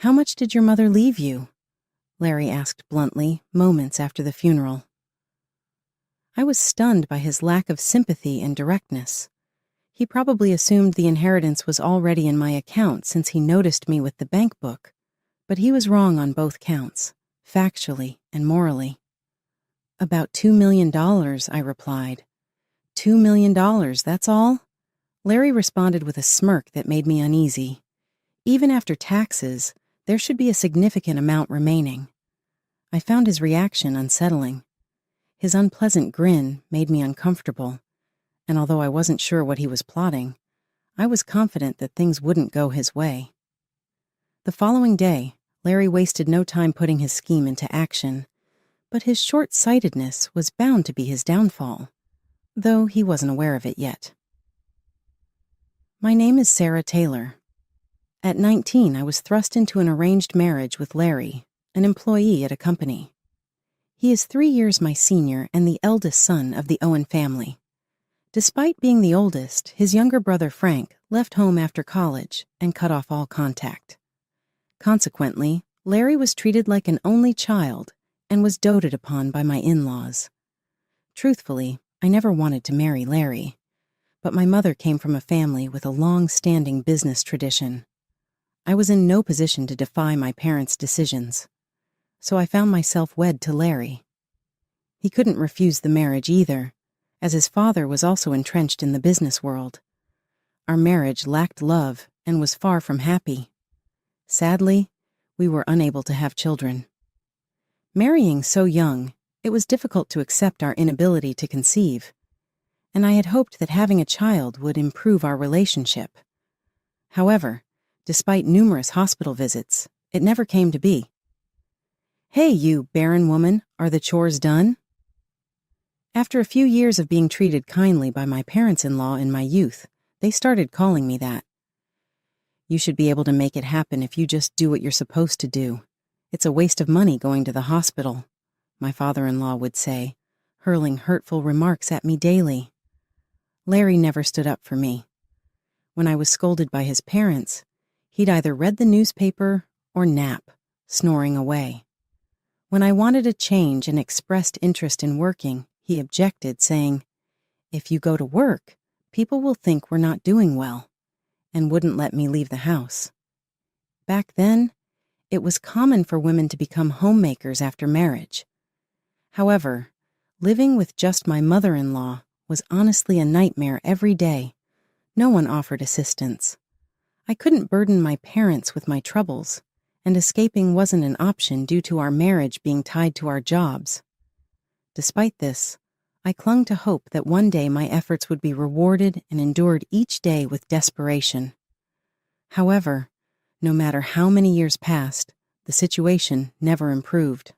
"How much did your mother leave you?" Larry asked bluntly, moments after the funeral. I was stunned by his lack of sympathy and directness. He probably assumed the inheritance was already in my account since he noticed me with the bank book, but he was wrong on both counts, factually and morally. "About $2 million, I replied. $2 million, that's all?" Larry responded with a smirk that made me uneasy. Even after taxes, there should be a significant amount remaining. I found his reaction unsettling. His unpleasant grin made me uncomfortable, and although I wasn't sure what he was plotting, I was confident that things wouldn't go his way. The following day, Larry wasted no time putting his scheme into action, but his short-sightedness was bound to be his downfall, though he wasn't aware of it yet. My name is Sarah Taylor. At 19, I was thrust into an arranged marriage with Larry, an employee at a company. He is 3 years my senior and the eldest son of the Owen family. Despite being the oldest, his younger brother Frank left home after college and cut off all contact. Consequently, Larry was treated like an only child and was doted upon by my in-laws. Truthfully, I never wanted to marry Larry, but my mother came from a family with a long-standing business tradition. I was in no position to defy my parents' decisions, so I found myself wed to Larry. He couldn't refuse the marriage either, as his father was also entrenched in the business world. Our marriage lacked love and was far from happy. Sadly, we were unable to have children. Marrying so young, it was difficult to accept our inability to conceive, and I had hoped that having a child would improve our relationship. However, despite numerous hospital visits, it never came to be. "Hey, you barren woman, are the chores done?" After a few years of being treated kindly by my parents-in-law in my youth, they started calling me that. "You should be able to make it happen if you just do what you're supposed to do. It's a waste of money going to the hospital," my father-in-law would say, hurling hurtful remarks at me daily. Larry never stood up for me. When I was scolded by his parents, he'd either read the newspaper or nap, snoring away. When I wanted a change and expressed interest in working, he objected, saying, "If you go to work, people will think we're not doing well," and wouldn't let me leave the house. Back then, it was common for women to become homemakers after marriage. However, living with just my mother-in-law was honestly a nightmare every day. No one offered assistance. I couldn't burden my parents with my troubles, and escaping wasn't an option due to our marriage being tied to our jobs. Despite this, I clung to hope that one day my efforts would be rewarded and endured each day with desperation. However, no matter how many years passed, the situation never improved.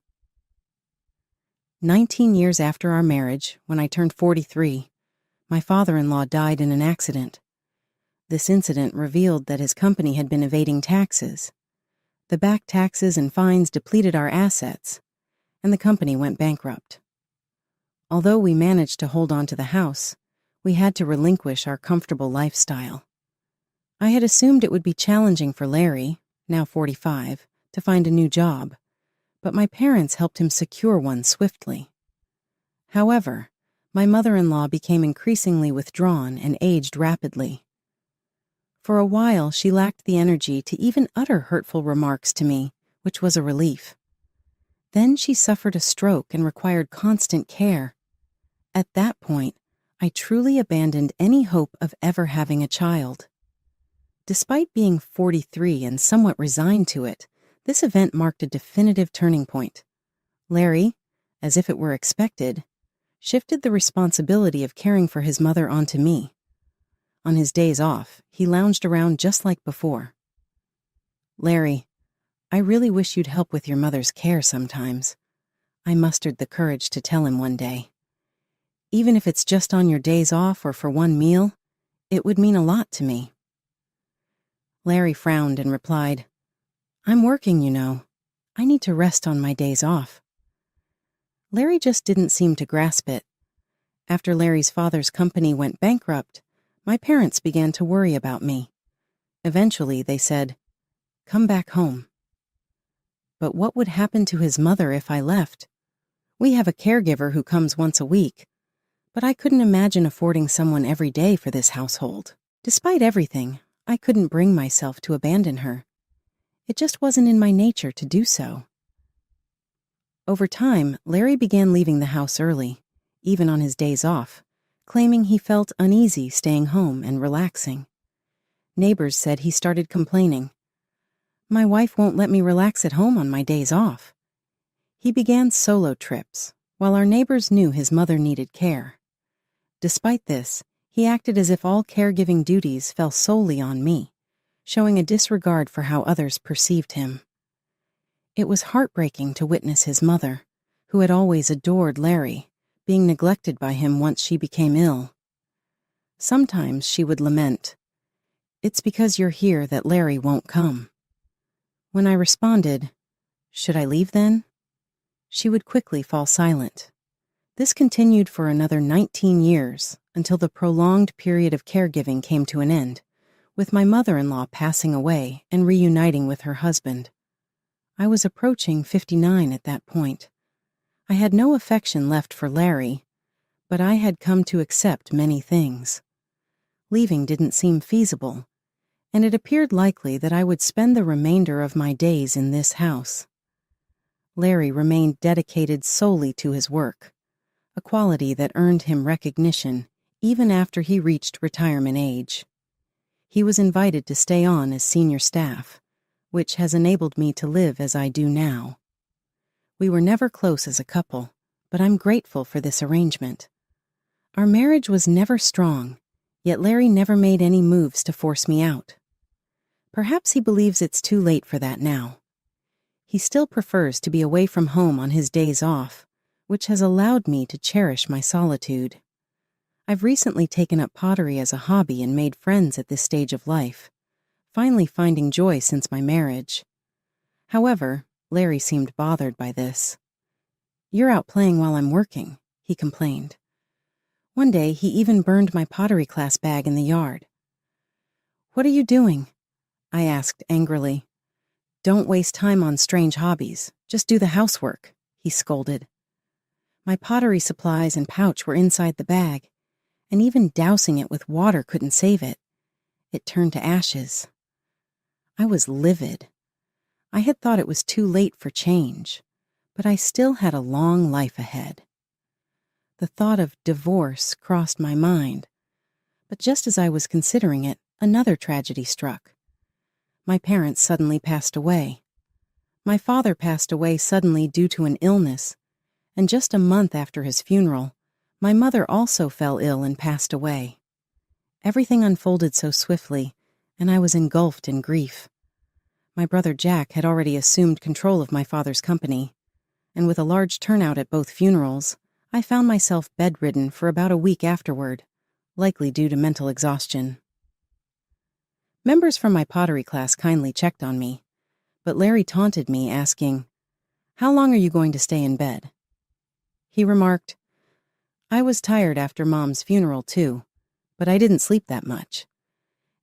19 years after our marriage, when I turned 43, my father-in-law died in an accident. This incident revealed that his company had been evading taxes. The back taxes and fines depleted our assets, and the company went bankrupt. Although we managed to hold on to the house, we had to relinquish our comfortable lifestyle. I had assumed it would be challenging for Larry, now 45, to find a new job, but my parents helped him secure one swiftly. However, my mother-in-law became increasingly withdrawn and aged rapidly. For a while, she lacked the energy to even utter hurtful remarks to me, which was a relief. Then she suffered a stroke and required constant care. At that point, I truly abandoned any hope of ever having a child. Despite being 43 and somewhat resigned to it, this event marked a definitive turning point. Larry, as if it were expected, shifted the responsibility of caring for his mother onto me. On his days off, he lounged around just like before. "Larry, I really wish you'd help with your mother's care sometimes," I mustered the courage to tell him one day. "Even if it's just on your days off or for one meal, it would mean a lot to me." Larry frowned and replied, "I'm working, you know. I need to rest on my days off." Larry just didn't seem to grasp it. After Larry's father's company went bankrupt, my parents began to worry about me. Eventually, they said, "Come back home. But what would happen to his mother if I left? We have a caregiver who comes once a week, but I couldn't imagine affording someone every day for this household. Despite everything, I couldn't bring myself to abandon her. It just wasn't in my nature to do so. Over time, Larry began leaving the house early, even on his days off, claiming he felt uneasy staying home and relaxing. Neighbors said he started complaining. My wife won't let me relax at home on my days off. He began solo trips, while our neighbors knew his mother needed care. Despite this, he acted as if all caregiving duties fell solely on me, showing a disregard for how others perceived him. It was heartbreaking to witness his mother, who had always adored Larry, being neglected by him once she became ill. Sometimes she would lament, "It's because you're here that Larry won't come." When I responded, "Should I leave then?" she would quickly fall silent. This continued for another 19 years until the prolonged period of caregiving came to an end, with my mother-in-law passing away and reuniting with her husband. I was approaching 59 at that point. I had no affection left for Larry, but I had come to accept many things. Leaving didn't seem feasible, and it appeared likely that I would spend the remainder of my days in this house. Larry remained dedicated solely to his work, a quality that earned him recognition even after he reached retirement age. He was invited to stay on as senior staff, which has enabled me to live as I do now. We were never close as a couple, but I'm grateful for this arrangement. Our marriage was never strong, yet Larry never made any moves to force me out. Perhaps he believes it's too late for that now. He still prefers to be away from home on his days off, which has allowed me to cherish my solitude. I've recently taken up pottery as a hobby and made friends at this stage of life, finally finding joy since my marriage. However, Larry seemed bothered by this. "You're out playing while I'm working," he complained. One day, he even burned my pottery class bag in the yard. "What are you doing?" I asked angrily. "Don't waste time on strange hobbies. Just do the housework," he scolded. My pottery supplies and pouch were inside the bag, and even dousing it with water couldn't save it. It turned to ashes. I was livid. I had thought it was too late for change, but I still had a long life ahead. The thought of divorce crossed my mind, but just as I was considering it, another tragedy struck. My parents suddenly passed away. My father passed away suddenly due to an illness, and just a month after his funeral, my mother also fell ill and passed away. Everything unfolded so swiftly, and I was engulfed in grief. My brother Jack had already assumed control of my father's company, and with a large turnout at both funerals, I found myself bedridden for about a week afterward, likely due to mental exhaustion. Members from my pottery class kindly checked on me, but Larry taunted me, asking, "How long are you going to stay in bed?" He remarked, "I was tired after Mom's funeral too, but I didn't sleep that much.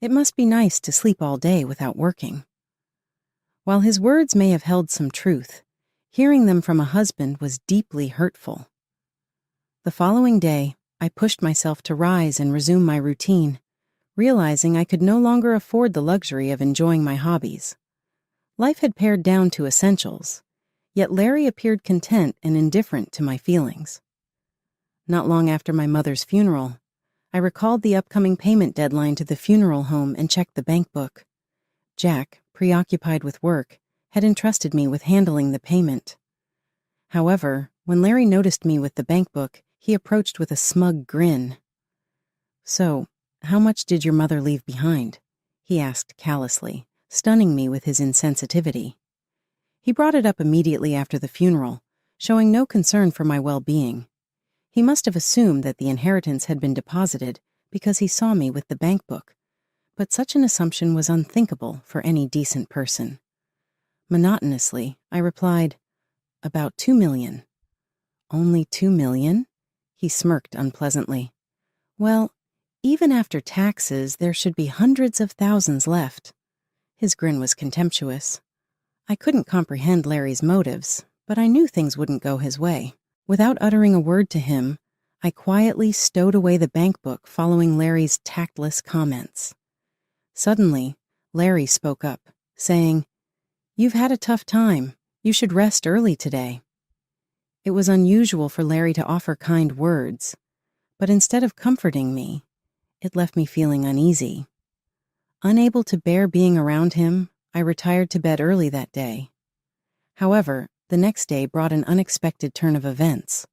It must be nice to sleep all day without working." While his words may have held some truth, hearing them from a husband was deeply hurtful. The following day, I pushed myself to rise and resume my routine, realizing I could no longer afford the luxury of enjoying my hobbies. Life had pared down to essentials, yet Larry appeared content and indifferent to my feelings. Not long after my mother's funeral, I recalled the upcoming payment deadline to the funeral home and checked the bank book. Jack, preoccupied with work, had entrusted me with handling the payment. However, when Larry noticed me with the bank book, he approached with a smug grin. "So, how much did your mother leave behind?" he asked callously, stunning me with his insensitivity. He brought it up immediately after the funeral, showing no concern for my well-being. He must have assumed that the inheritance had been deposited because he saw me with the bank book, but such an assumption was unthinkable for any decent person. Monotonously, I replied, "About 2 million. "Only 2 million? He smirked unpleasantly. "Well, even after taxes, there should be hundreds of thousands left." His grin was contemptuous. I couldn't comprehend Larry's motives, but I knew things wouldn't go his way. Without uttering a word to him, I quietly stowed away the bank book following Larry's tactless comments. Suddenly, Larry spoke up, saying, "You've had a tough time. You should rest early today." It was unusual for Larry to offer kind words, but instead of comforting me, it left me feeling uneasy. Unable to bear being around him, I retired to bed early that day. However, the next day brought an unexpected turn of events.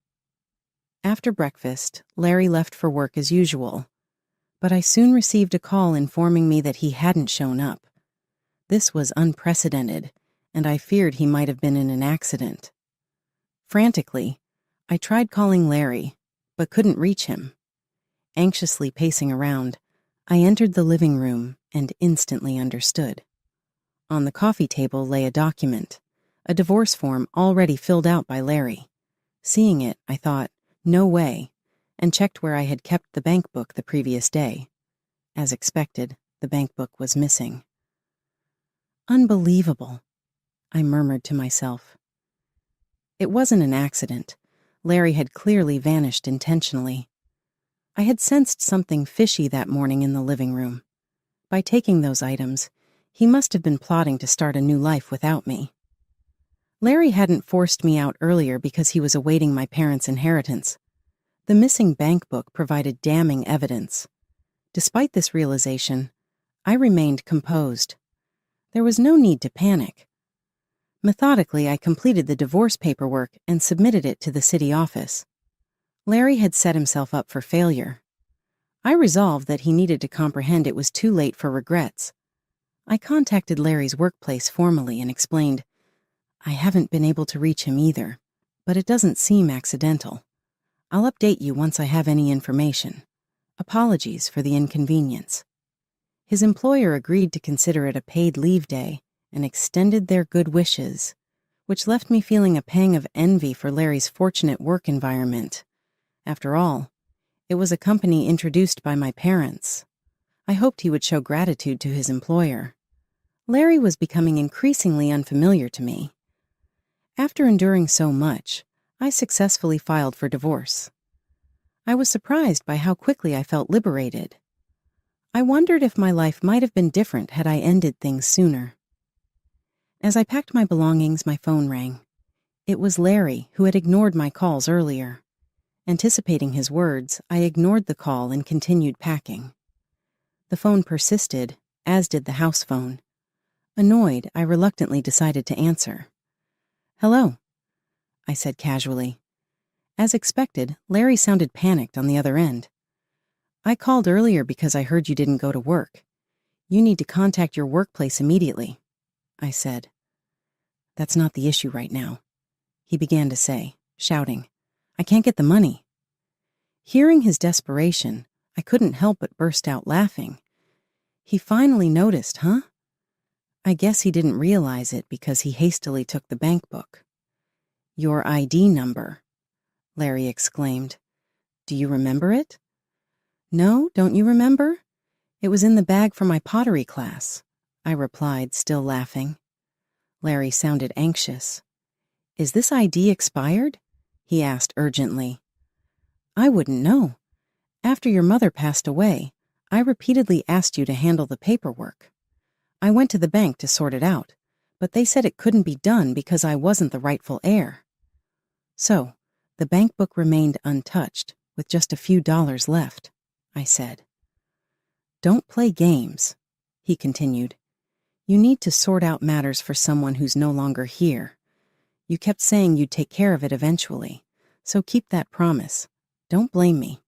After breakfast, Larry left for work as usual, but I soon received a call informing me that he hadn't shown up. This was unprecedented, and I feared he might have been in an accident. Frantically, I tried calling Larry, but couldn't reach him. Anxiously pacing around, I entered the living room and instantly understood. On the coffee table lay a document, a divorce form already filled out by Larry. Seeing it, I thought, "No way," and checked where I had kept the bank book the previous day. As expected, the bank book was missing. "Unbelievable," I murmured to myself. It wasn't an accident. Larry had clearly vanished intentionally. I had sensed something fishy that morning in the living room. By taking those items, he must have been plotting to start a new life without me. Larry hadn't forced me out earlier because he was awaiting my parents' inheritance. The missing bank book provided damning evidence. Despite this realization, I remained composed. There was no need to panic. Methodically, I completed the divorce paperwork and submitted it to the city office. Larry had set himself up for failure. I resolved that he needed to comprehend it was too late for regrets. I contacted Larry's workplace formally and explained, "I haven't been able to reach him either, but it doesn't seem accidental. I'll update you once I have any information. Apologies for the inconvenience." His employer agreed to consider it a paid leave day and extended their good wishes, which left me feeling a pang of envy for Larry's fortunate work environment. After all, it was a company introduced by my parents. I hoped he would show gratitude to his employer. Larry was becoming increasingly unfamiliar to me. After enduring so much, I successfully filed for divorce. I was surprised by how quickly I felt liberated. I wondered if my life might have been different had I ended things sooner. As I packed my belongings, my phone rang. It was Larry, who had ignored my calls earlier. Anticipating his words, I ignored the call and continued packing. The phone persisted, as did the house phone. Annoyed, I reluctantly decided to answer. "Hello," I said casually. As expected, Larry sounded panicked on the other end. "I called earlier because I heard you didn't go to work. You need to contact your workplace immediately," I said. "That's not the issue right now," he began to say, shouting, "I can't get the money." Hearing his desperation, I couldn't help but burst out laughing. He finally noticed, huh? I guess he didn't realize it because he hastily took the bank book. "Your ID number," Larry exclaimed. "Do you remember it?" "No, don't you remember? It was in the bag for my pottery class," I replied, still laughing. Larry sounded anxious. "Is this ID expired?" he asked urgently. "I wouldn't know. After your mother passed away, I repeatedly asked you to handle the paperwork. I went to the bank to sort it out, but they said it couldn't be done because I wasn't the rightful heir." "So, the bank book remained untouched, with just a few dollars left," I said. "Don't play games," he continued. "You need to sort out matters for someone who's no longer here. You kept saying you'd take care of it eventually, so keep that promise. Don't blame me."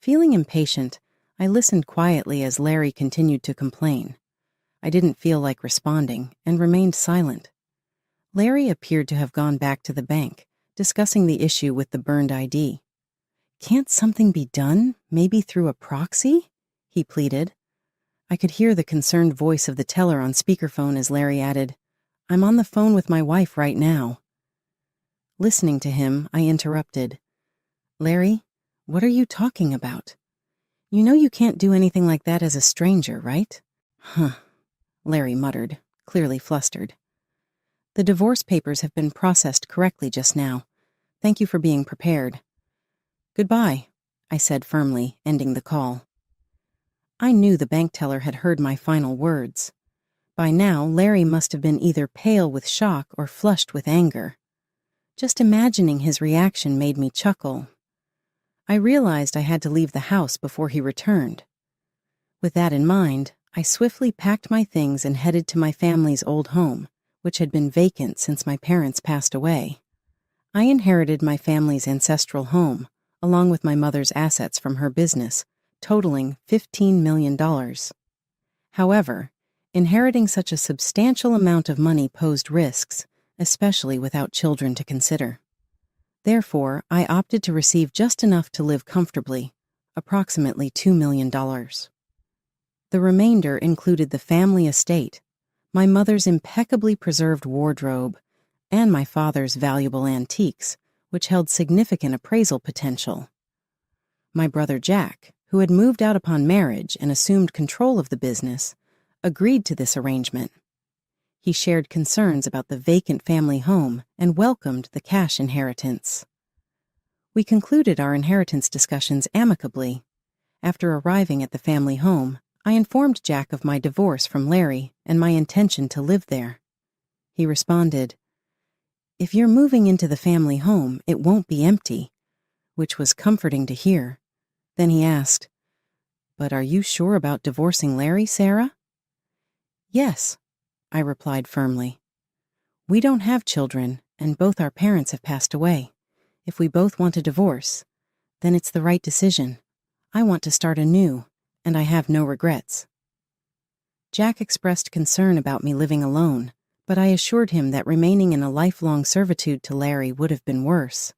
Feeling impatient, I listened quietly as Larry continued to complain. I didn't feel like responding and remained silent. Larry appeared to have gone back to the bank, discussing the issue with the burned ID. "Can't something be done, maybe through a proxy?" he pleaded. I could hear the concerned voice of the teller on speakerphone as Larry added, "I'm on the phone with my wife right now." Listening to him, I interrupted. "Larry, what are you talking about? You know you can't do anything like that as a stranger, right?" "Huh," Larry muttered, clearly flustered. The divorce papers have been processed correctly just now. Thank you for being prepared. Goodbye, I said firmly, ending the call. I knew the bank teller had heard my final words. By now, Larry must have been either pale with shock or flushed with anger. Just imagining his reaction made me chuckle. I realized I had to leave the house before he returned. With that in mind, I swiftly packed my things and headed to my family's old home, which had been vacant since my parents passed away. I inherited my family's ancestral home, along with my mother's assets from her business, totaling $15 million. However, inheriting such a substantial amount of money posed risks, especially without children to consider. Therefore, I opted to receive just enough to live comfortably, approximately $2 million. The remainder included the family estate, my mother's impeccably preserved wardrobe, and my father's valuable antiques, which held significant appraisal potential. My brother Jack, who had moved out upon marriage and assumed control of the business, agreed to this arrangement. He shared concerns about the vacant family home and welcomed the cash inheritance. We concluded our inheritance discussions amicably. After arriving at the family home, I informed Jack of my divorce from Larry and my intention to live there. He responded, "If you're moving into the family home, it won't be empty," which was comforting to hear. Then he asked, "But are you sure about divorcing Larry, Sarah?" "Yes," I replied firmly. "We don't have children, and both our parents have passed away. If we both want a divorce, then it's the right decision. I want to start anew, and I have no regrets." Jack expressed concern about me living alone, but I assured him that remaining in a lifelong servitude to Larry would have been worse.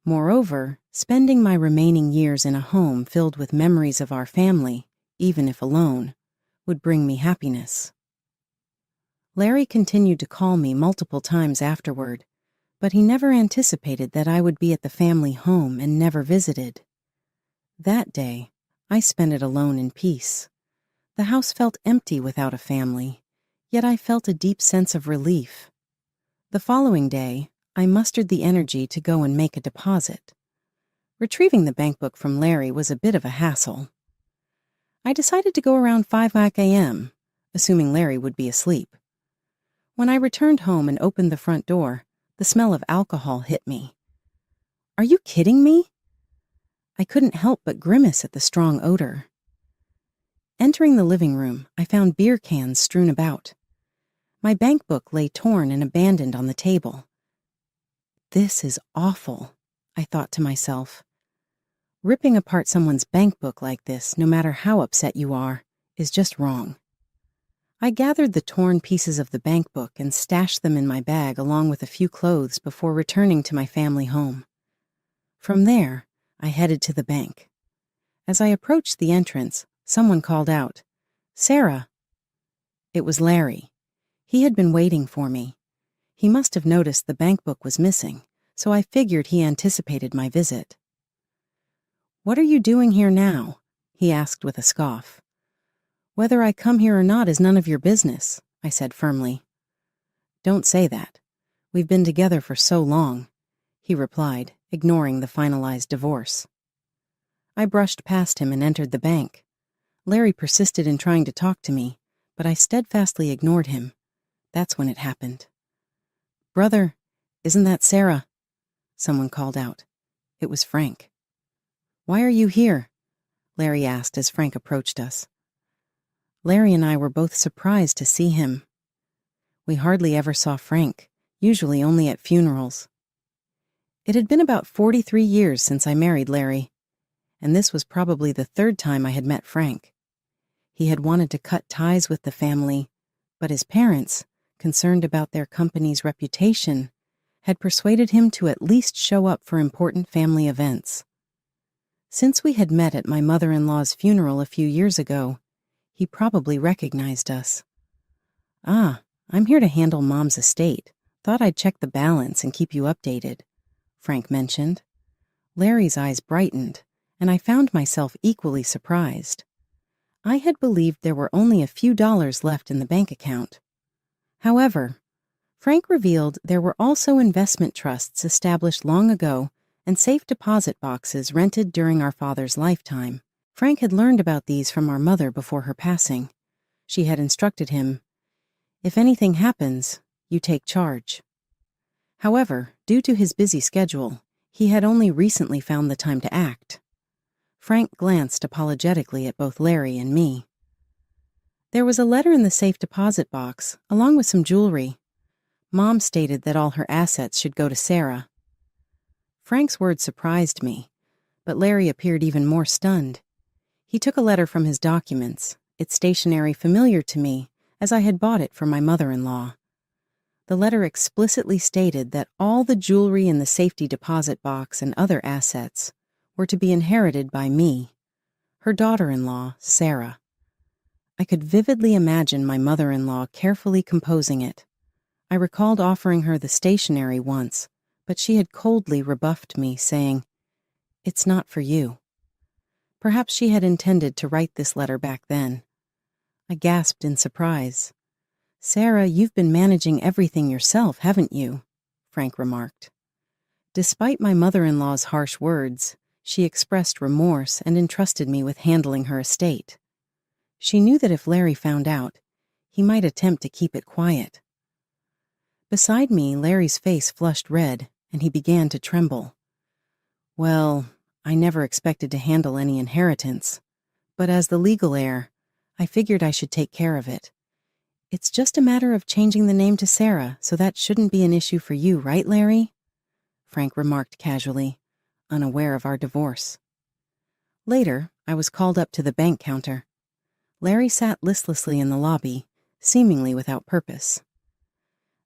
Moreover, spending my remaining years in a home filled with memories of our family, even if alone, would bring me happiness. Larry continued to call me multiple times afterward, but he never anticipated that I would be at the family home and never visited. That day, I spent it alone in peace. The house felt empty without a family, yet I felt a deep sense of relief. The following day, I mustered the energy to go and make a deposit. Retrieving the bank book from Larry was a bit of a hassle. I decided to go around 5 a.m., assuming Larry would be asleep. When I returned home and opened the front door, the smell of alcohol hit me. "Are you kidding me?" I couldn't help but grimace at the strong odor. Entering the living room, I found beer cans strewn about. My bank book lay torn and abandoned on the table. "This is awful," I thought to myself. Ripping apart someone's bank book like this, no matter how upset you are, is just wrong. I gathered the torn pieces of the bank book and stashed them in my bag along with a few clothes before returning to my family home. From there, I headed to the bank. As I approached the entrance, someone called out, "Sarah." It was Larry. He had been waiting for me. He must have noticed the bank book was missing, so I figured he anticipated my visit. "What are you doing here now?" he asked with a scoff. "Whether I come here or not is none of your business," I said firmly. "Don't say that. We've been together for so long," he replied, ignoring the finalized divorce. I brushed past him and entered the bank. Larry persisted in trying to talk to me, but I steadfastly ignored him. That's when it happened. "Brother, isn't that Sarah?" someone called out. It was Frank. "Why are you here?" Larry asked as Frank approached us. Larry and I were both surprised to see him. We hardly ever saw Frank, usually only at funerals. It had been about 43 years since I married Larry, and this was probably the third time I had met Frank. He had wanted to cut ties with the family, but his parents, concerned about their company's reputation, had persuaded him to at least show up for important family events. Since we had met at my mother-in-law's funeral a few years ago, he probably recognized us. "Ah, I'm here to handle Mom's estate. Thought I'd check the balance and keep you updated," Frank mentioned. Larry's eyes brightened, and I found myself equally surprised. I had believed there were only a few dollars left in the bank account. However, Frank revealed there were also investment trusts established long ago and safe deposit boxes rented during our father's lifetime. Frank had learned about these from our mother before her passing. She had instructed him, "If anything happens, you take charge." However, due to his busy schedule, he had only recently found the time to act. Frank glanced apologetically at both Larry and me. There was a letter in the safe deposit box, along with some jewelry. Mom stated that all her assets should go to Sarah. Frank's words surprised me, but Larry appeared even more stunned. He took a letter from his documents, its stationery familiar to me, as I had bought it for my mother-in-law. The letter explicitly stated that all the jewelry in the safety deposit box and other assets were to be inherited by me, her daughter-in-law, Sarah. I could vividly imagine my mother-in-law carefully composing it. I recalled offering her the stationery once, but she had coldly rebuffed me, saying, "It's not for you." Perhaps she had intended to write this letter back then. I gasped in surprise. "Sarah, you've been managing everything yourself, haven't you?" Frank remarked. Despite my mother-in-law's harsh words, she expressed remorse and entrusted me with handling her estate. She knew that if Larry found out, he might attempt to keep it quiet. Beside me, Larry's face flushed red, and he began to tremble. "Well, I never expected to handle any inheritance, but as the legal heir, I figured I should take care of it. It's just a matter of changing the name to Sarah, so that shouldn't be an issue for you, right, Larry?" Frank remarked casually, unaware of our divorce. Later, I was called up to the bank counter. Larry sat listlessly in the lobby, seemingly without purpose.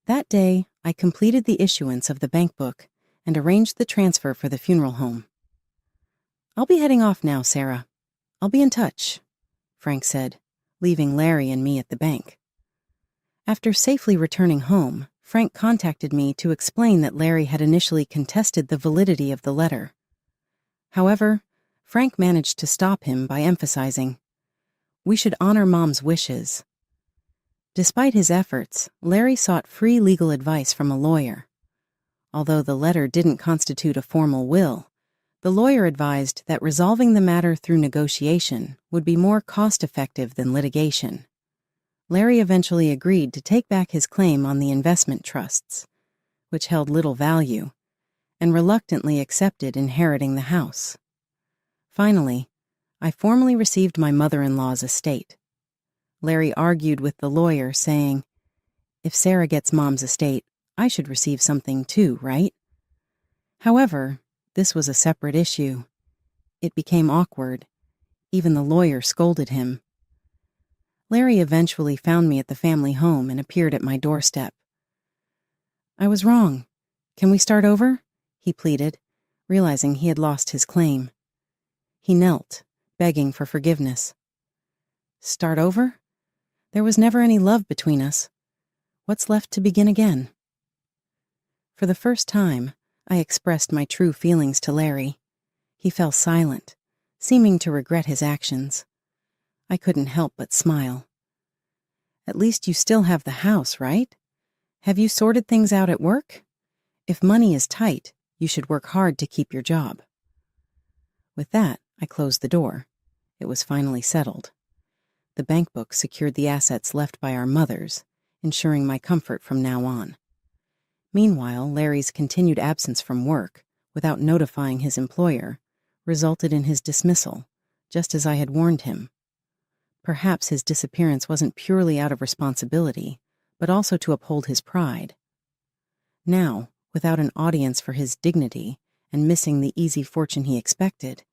That day, I completed the issuance of the bank book and arranged the transfer for the funeral home. "I'll be heading off now, Sarah. I'll be in touch," Frank said, leaving Larry and me at the bank. After safely returning home, Frank contacted me to explain that Larry had initially contested the validity of the letter. However, Frank managed to stop him by emphasizing, "We should honor Mom's wishes." Despite his efforts, Larry sought free legal advice from a lawyer. Although the letter didn't constitute a formal will, the lawyer advised that resolving the matter through negotiation would be more cost-effective than litigation. Larry eventually agreed to take back his claim on the investment trusts, which held little value, and reluctantly accepted inheriting the house. Finally, I formally received my mother-in-law's estate. Larry argued with the lawyer, saying, "If Sarah gets Mom's estate, I should receive something too, right?" However, this was a separate issue. It became awkward. Even the lawyer scolded him. Larry eventually found me at the family home and appeared at my doorstep. "I was wrong. Can we start over?" he pleaded, realizing he had lost his claim. He knelt, begging for forgiveness. "Start over? There was never any love between us. What's left to begin again?" For the first time, I expressed my true feelings to Larry. He fell silent, seeming to regret his actions. I couldn't help but smile. "At least you still have the house, right? Have you sorted things out at work? If money is tight, you should work hard to keep your job." With that, I closed the door. It was finally settled. The bank book secured the assets left by our mothers, ensuring my comfort from now on. Meanwhile, Larry's continued absence from work, without notifying his employer, resulted in his dismissal, just as I had warned him. Perhaps his disappearance wasn't purely out of responsibility, but also to uphold his pride. Now, without an audience for his dignity and missing the easy fortune he expected,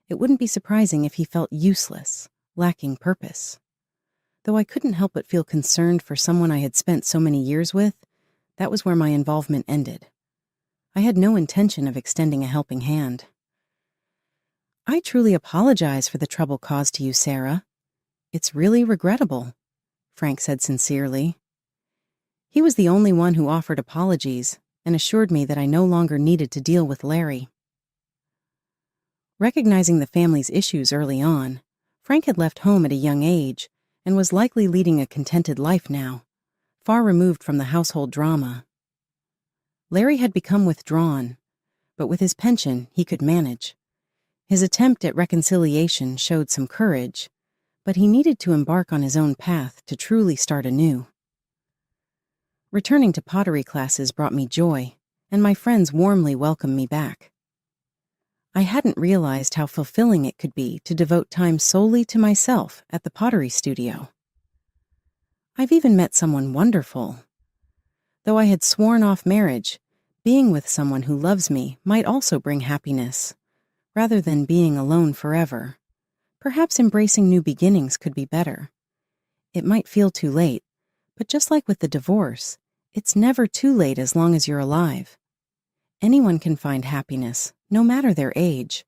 it wouldn't be surprising if he felt useless, lacking purpose. Though I couldn't help but feel concerned for someone I had spent so many years with, that was where my involvement ended. I had no intention of extending a helping hand. "I truly apologize for the trouble caused to you, Sarah. It's really regrettable," Frank said sincerely. He was the only one who offered apologies and assured me that I no longer needed to deal with Larry. Recognizing the family's issues early on, Frank had left home at a young age and was likely leading a contented life now, far removed from the household drama. Larry had become withdrawn, but with his pension, he could manage. His attempt at reconciliation showed some courage, but he needed to embark on his own path to truly start anew. Returning to pottery classes brought me joy, and my friends warmly welcomed me back. I hadn't realized how fulfilling it could be to devote time solely to myself at the pottery studio. I've even met someone wonderful. Though I had sworn off marriage, being with someone who loves me might also bring happiness, rather than being alone forever. Perhaps embracing new beginnings could be better. It might feel too late, but just like with the divorce, it's never too late as long as you're alive. Anyone can find happiness, no matter their age,